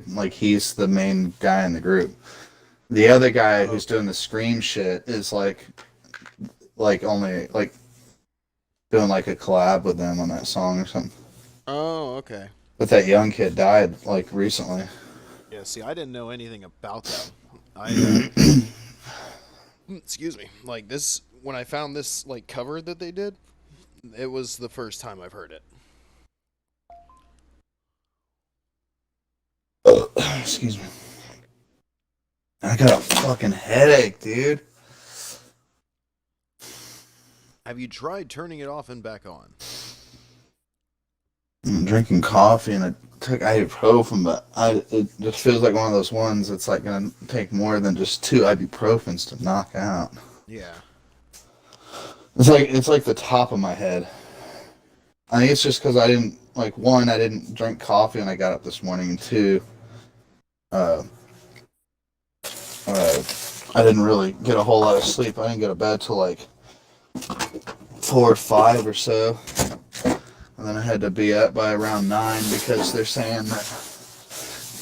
like he's the main guy in the group. The other guy who's doing the scream shit is like only like doing like a collab with them on that song or something. Oh, okay. But that young kid died like recently. Yeah, see, I didn't know anything about them. Excuse me. Like this, when I found this like cover that they did, it was the first time I've heard it. Excuse me. I got a fucking headache, dude. Have you tried turning it off and back on? I'm drinking coffee and I took ibuprofen, but it just feels like one of those ones that's like gonna take more than just 2 ibuprofens to knock out. Yeah. It's like the top of my head. I think it's just because I didn't like one, I didn't drink coffee when I got up this morning, and two, uh, I didn't really get a whole lot of sleep. I didn't go to bed till like 4 or 5 or so. And then I had to be up by around 9 because they're saying that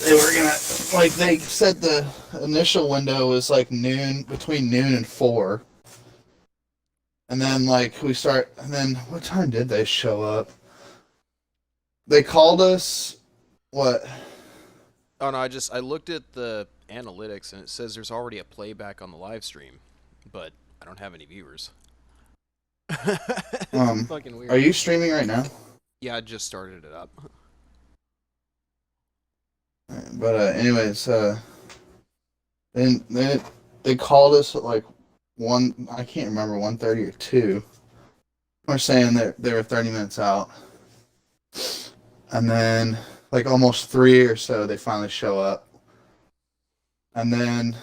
they were gonna, like, they said the initial window was like noon, between noon and 4. And then, like, and then what time did they show up? They called us, what? Oh no, I looked at the analytics and it says there's already a playback on the live stream, but I don't have any viewers. It's fucking weird. Are you streaming right now? Yeah, I just started it up. But anyways, they called us at like 1. I can't remember, 1:30 or 2. We're saying that they were 30 minutes out, and then like almost 3 or so, they finally show up, and then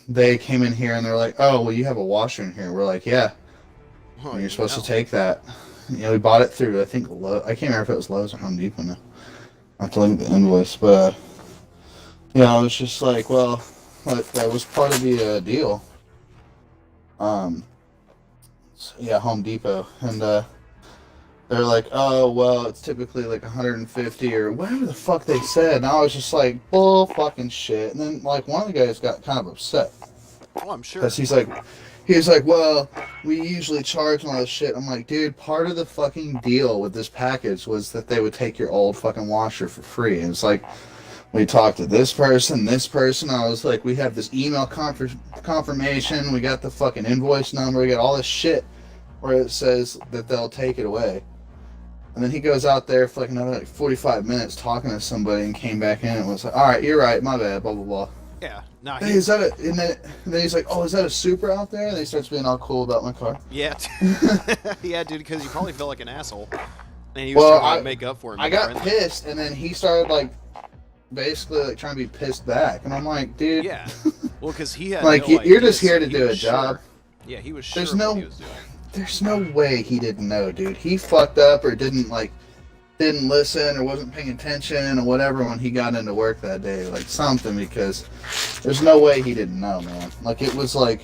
they came in here and they're like, "Oh, well, you have a washer in here." We're like, "Yeah." Oh, And you're supposed to take that. You know, we bought it through, I think, Lowe's. I can't remember if it was Lowe's or Home Depot now. I have to look at the invoice. But, I was just like, well, that was part of the deal. So, yeah, Home Depot. And they're like, oh, well, it's typically like 150 or whatever the fuck they said. And I was just like, bull fucking shit. And then, like, one of the guys got kind of upset. Oh, I'm sure. Because he was like, well, we usually charge all this shit. I'm like, dude, part of the fucking deal with this package was that they would take your old fucking washer for free. And it's like, we talked to this person. I was like, we have this email confirmation. We got the fucking invoice number. We got all this shit where it says that they'll take it away. And then he goes out there for like another 45 minutes talking to somebody and came back in and was like, all right, you're right, my bad, blah, blah, blah. Yeah. Nah, Hey, and then he's like, oh, is that a Supra out there? And he starts being all cool about my car. Yeah. Yeah, dude, because you probably felt like an asshole. And he was trying to make up for him. I got pissed, and then he started, like, basically, like, trying to be pissed back. And I'm like, dude. Yeah. Well, because he had like, you're just here to do a job. Yeah, he was sure what he was doing. There's no way he didn't know, dude. He fucked up or didn't listen or wasn't paying attention or whatever when he got into work that day, like something, because there's no way he didn't know, man. Like, it was like,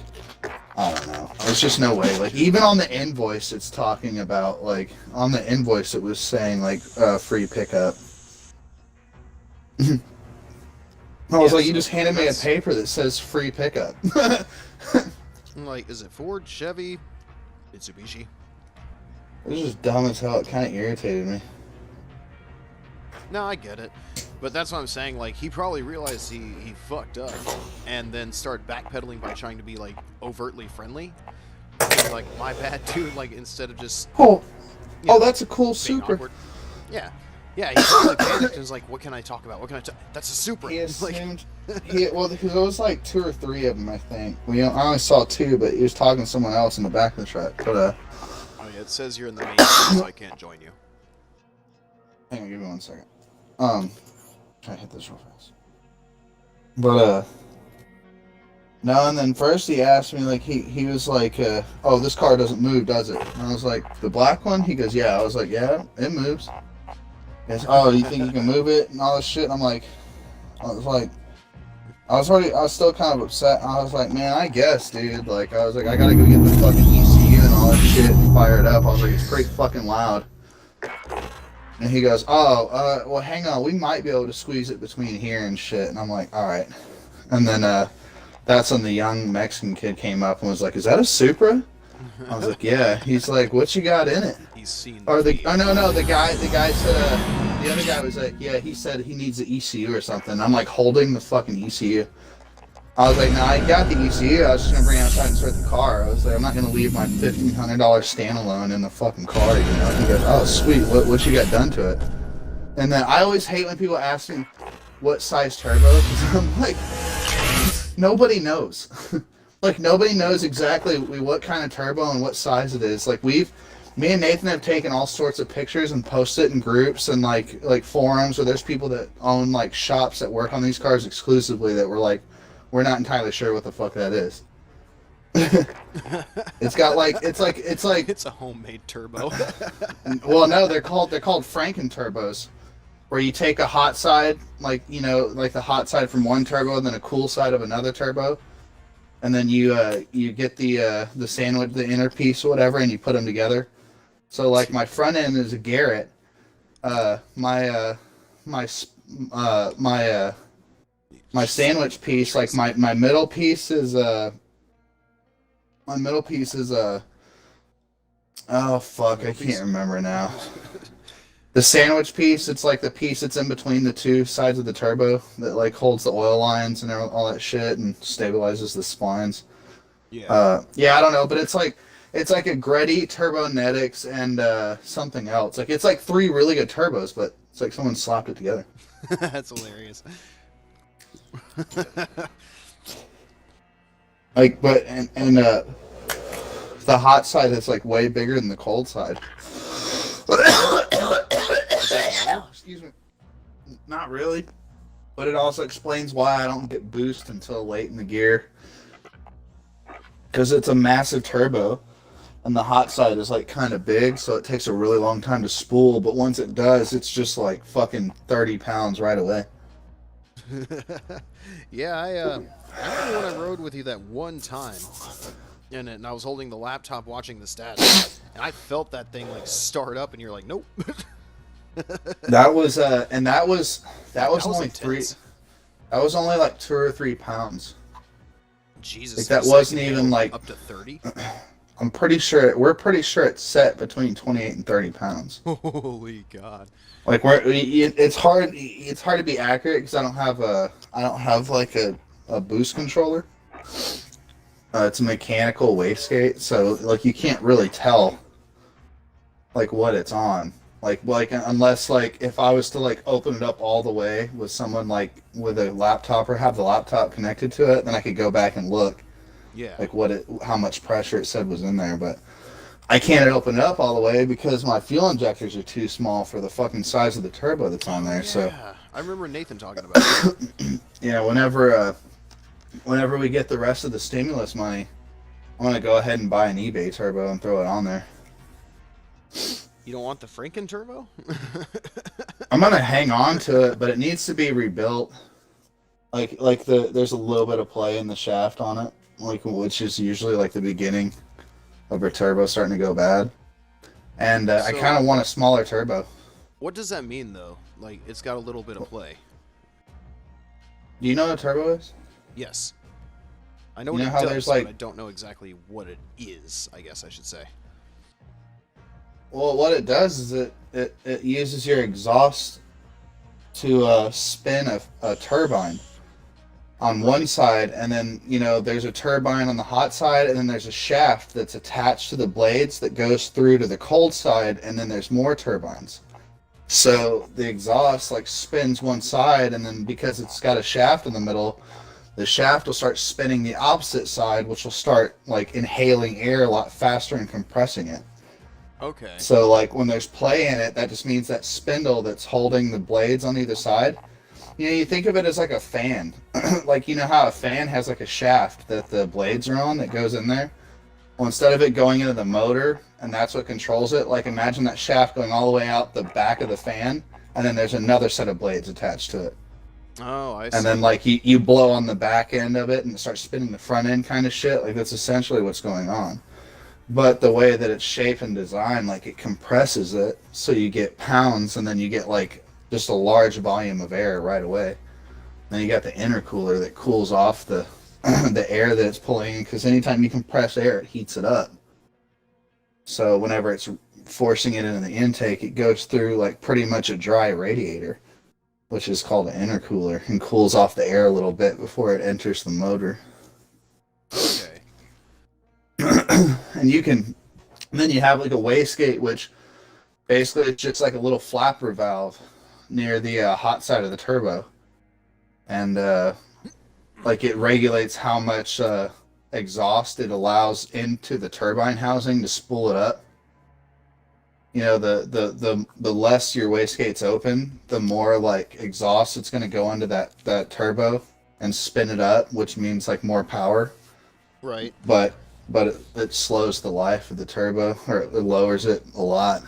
I don't know. There's just no way. Like, even on the invoice, it's talking about, like, on the invoice, it was saying, like, free pickup. I was like, you just handed me a paper that says free pickup. I'm like, is it Ford, Chevy, Mitsubishi? It was just dumb as hell. It kind of irritated me. No, I get it. But that's what I'm saying. Like, he probably realized he fucked up and then started backpedaling by trying to be, like, overtly friendly. And, like, my bad, dude. Like, instead of just... That's a cool Supra. Awkward. Yeah. Yeah, he probably panicked and was like, what can I talk about? What can I talk... That's a Supra. He assumed... because there was, like, 2 or 3 of them, I think. I only saw 2, but he was talking to someone else in the back of the truck. But, oh, yeah, it says you're in the main room, so I can't join you. Hang on, give me 1 second. Try to hit this real fast. But, no, and then first he asked me, like, he was like, oh, this car doesn't move, does it? And I was like, the black one? He goes, yeah. I was like, yeah, it moves. He goes, oh, you think you can move it? And all this shit. And I was still kind of upset. I was like, man, I guess, dude. Like, I was like, I gotta go get the fucking ECU and all that shit fired up. I was like, it's pretty fucking loud. And he goes, "Oh, well, hang on. We might be able to squeeze it between here and shit." And I'm like, "All right." And then that's when the young Mexican kid came up and was like, "Is that a Supra?" I was like, "Yeah." He's like, "What you got in it?" He's seen Or the oh no, the guy said, the other guy was like, "Yeah," he said he needs the ECU or something. I'm like holding the fucking ECU. I was like, "No, I got the ECU. I was just gonna bring it outside and start the car." I was like, "I'm not gonna leave my $1,500 standalone in the fucking car." You know? He goes, "Oh, sweet. What you got done to it?" And then I always hate when people ask me what size turbo, because I'm like, nobody knows. Like nobody knows exactly what kind of turbo and what size it is. Like me and Nathan have taken all sorts of pictures and posted it in groups and like forums where there's people that own like shops that work on these cars exclusively that were like, we're not entirely sure what the fuck that is. It's got like it's like It's a homemade turbo. well, no, they're called Franken turbos, where you take a hot side, like like the hot side from one turbo, and then a cool side of another turbo, and then you get the sandwich, the inner piece or whatever, and you put them together. So like my front end is a Garrett, my my sandwich piece, like my middle piece is oh fuck, I can't remember now. The sandwich piece, it's like the piece that's in between the two sides of the turbo that like holds the oil lines and all that shit and stabilizes the splines. Yeah, I don't know, but it's like a Greddy, Turbonetics, and something else. Like it's like three really good turbos, but it's like someone slapped it together. That's hilarious. Like, but and the hot side is like way bigger than the cold side. Excuse me. Not really, but it also explains why I don't get boost until late in the gear, because it's a massive turbo, and the hot side is like kind of big, so it takes a really long time to spool. But once it does, it's just like fucking 30 pounds right away. Yeah, I remember when I rode with you that one time, and I was holding the laptop watching the stats, and I felt that thing like start up, and you're like, nope. That was that was only intense. that was only like 2 or 3 pounds. Jesus, Like that so wasn't second even like up to 30. I'm pretty sure we're pretty sure it's set between 28 and 30 pounds. Holy God! Like it's hard to be accurate because I don't have like a boost controller. It's a mechanical wastegate, so like you can't really tell like what it's on. Like unless like if I was to like open it up all the way with someone like with a laptop or have the laptop connected to it, then I could go back and look Yeah. like how much pressure it said was in there, but I can't open it up all the way because my fuel injectors are too small for the fucking size of the turbo that's on there. Yeah. So I remember Nathan talking about it. yeah, whenever we get the rest of the stimulus money, I'm gonna go ahead and buy an eBay turbo and throw it on there. You don't want the Franken turbo? I'm gonna hang on to it, but it needs to be rebuilt. There's a little bit of play in the shaft on it, like which is usually like the beginning of your turbo starting to go bad. And I kind of want a smaller turbo. What does that mean though? Like it's got a little bit of play. Do you know what a turbo is? Yes. I know You what know it how does, there's, but like- I don't know exactly what it is, I guess I should say. Well, what it does is it uses your exhaust to spin a turbine on one side, and then there's a turbine on the hot side, and then there's a shaft that's attached to the blades that goes through to the cold side, and then there's more turbines. So the exhaust like spins one side, and then because it's got a shaft in the middle, the shaft will start spinning the opposite side, which will start like inhaling air a lot faster and compressing it. Okay. So like when there's play in it, that just means that spindle that's holding the blades on either side. You think of it as like a fan. Like how a fan has like a shaft that the blades are on that goes in there? Well, instead of it going into the motor and that's what controls it, like imagine that shaft going all the way out the back of the fan, and then there's another set of blades attached to it. Oh, I see. And then like you blow on the back end of it and it starts spinning the front end kind of shit. Like that's essentially what's going on. But the way that it's shaped and designed, like it compresses it, so you get pounds, and then you get like just a large volume of air right away. Then you got the intercooler that cools off the the air that it's pulling in, because anytime you compress air, it heats it up. So whenever it's forcing it into the intake, it goes through like pretty much a dry radiator, which is called an intercooler, and cools off the air a little bit before it enters the motor. Okay. And you can, and then you have like a wastegate, which basically it's just like a little flapper valve near the hot side of the turbo, and like it regulates how much exhaust it allows into the turbine housing to spool it up. You know, the less your wastegate's open, the more like exhaust it's going to go into that turbo and spin it up, which means like more power. Right. But it slows the life of the turbo, or it lowers it a lot.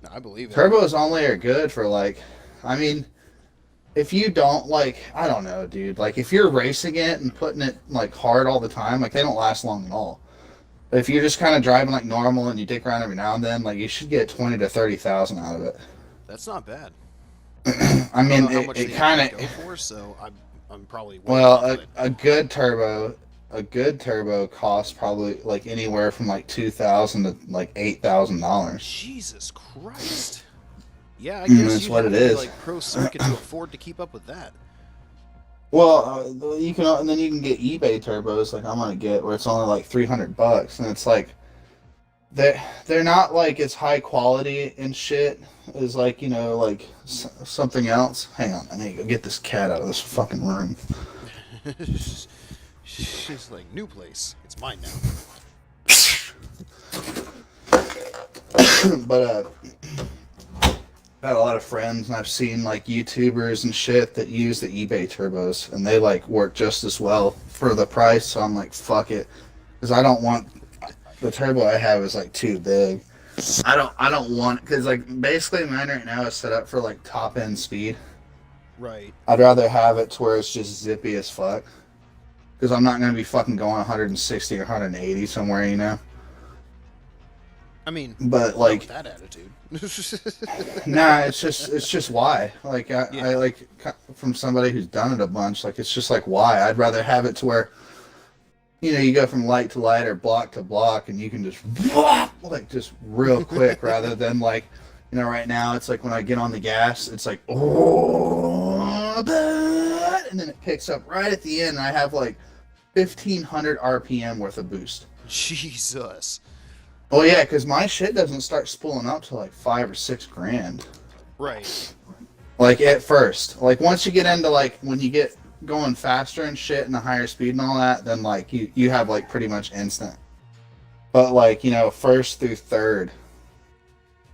No, I believe it. Turbos only are good for like, I mean, if you don't like, I don't know, dude. Like if you're racing it and putting it like hard all the time, like they don't last long at all. But if you're just kind of driving like normal and you dick around every now and then, like you should get 20 to 30,000 out of it. That's not bad. I mean, don't know how much it they kind go of. for, so I'm probably way Well, off it. a good turbo costs probably like anywhere from like $2,000 to like $8,000. Jesus Christ. Yeah, I guess That's you'd what have it to be is. like pro circuit to afford to keep up with that. Well, you can, and then you can get eBay turbos like I'm gonna get, where it's only like $300, and it's like they're not like as high quality and shit as like, you know, like something else. Hang on, I need to go get this cat out of this fucking room. She's like, new place. It's mine now. But I had a lot of friends, and I've seen like YouTubers and shit that use the eBay turbos, and they like work just as well for the price. So I'm like, fuck it, because I don't want, the turbo I have is like too big. I don't want, because like basically mine right now is set up for like top end speed. Right. I'd rather have it to where it's just zippy as fuck, because I'm not gonna be fucking going 160 or 180 somewhere, you know. I mean, But like, with that attitude. nah, it's just why. Like I like, from somebody who's done it a bunch, like it's just like why. I'd rather have it to where, you know, you go from light to light or block to block, and you can just like just real quick, rather than like, you know, right now it's like when I get on the gas, it's like and then it picks up right at the end, and I have like 1,500 RPM worth of boost. Jesus. Oh yeah, because my shit doesn't start spooling up to like $5 or $6 grand. Right. Like at first, like once you get into like when you get going faster and shit and the higher speed and all that, then like you have like pretty much instant. But like, you know, first through third,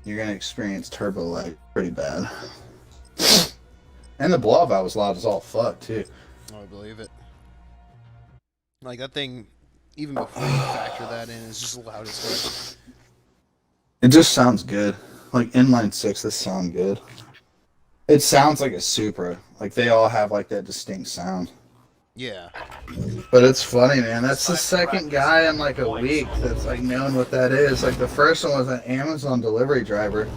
you're gonna experience turbo lag pretty bad. And the blow valve was loud as all fuck too. Oh, I believe it. Like that thing, even before you factor that in, is just loud as fuck. It just sounds good. Like inline sixes sound good. It sounds like a Supra. Like they all have like that distinct sound. Yeah. But it's funny, man. That's the second guy in like a week that's like known what that is. Like the first one was an Amazon delivery driver.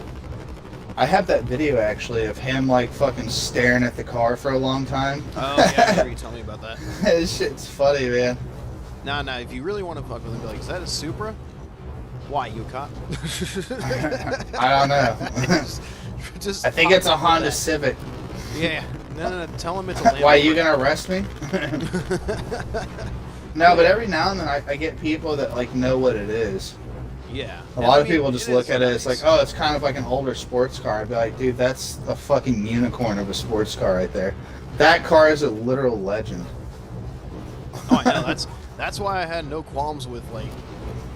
I have that video actually of him like fucking staring at the car for a long time. Oh yeah, I remember you telling me about that. This shit's funny, man. Nah, if you really want to fuck with him, be like, is that a Supra? Why, you cop? I don't know. Just I think pop it's a up with Honda that. Civic. Yeah. No. Tell him it's a Land Why, Rover. you gonna arrest me? No, but every now and then I get people that like know what it is. Yeah. A lot of people just look at it as like, oh, it's kind of like an older sports car. I'd be like, dude, that's a fucking unicorn of a sports car right there. That car is a literal legend. Oh, I know. That's why I had no qualms with like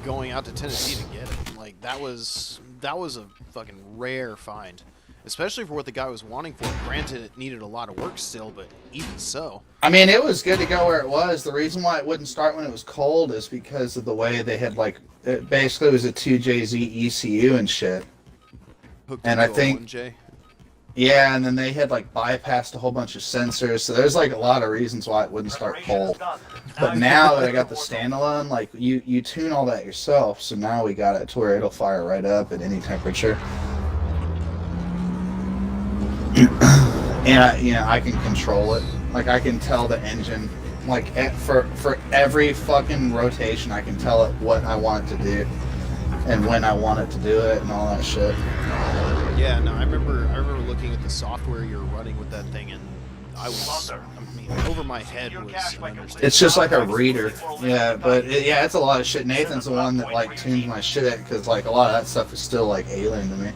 going out to Tennessee to get it. Like that was a fucking rare find, especially for what the guy was wanting for it. Granted, it needed a lot of work still, but even so. I mean, it was good to go where it was. The reason why it wouldn't start when it was cold is because of the way they had like, it basically was a 2JZ ECU and shit. Hooked And into I think- a 1J. Yeah, and then they had like bypassed a whole bunch of sensors, so there's like a lot of reasons why it wouldn't start cold. But now that I got the standalone, like you tune all that yourself, so now we got it to where it'll fire right up at any temperature. And I can control it. Like I can tell the engine, like for every fucking rotation, I can tell it what I want it to do and when I want it to do it and all that shit. Yeah, no, I remember looking at the software you were running with that thing, and I mean, over my head was an understatement. It's just like a reader. Yeah, but it's a lot of shit. Nathan's the one that like tunes my shit at because like a lot of that stuff is still like alien to me.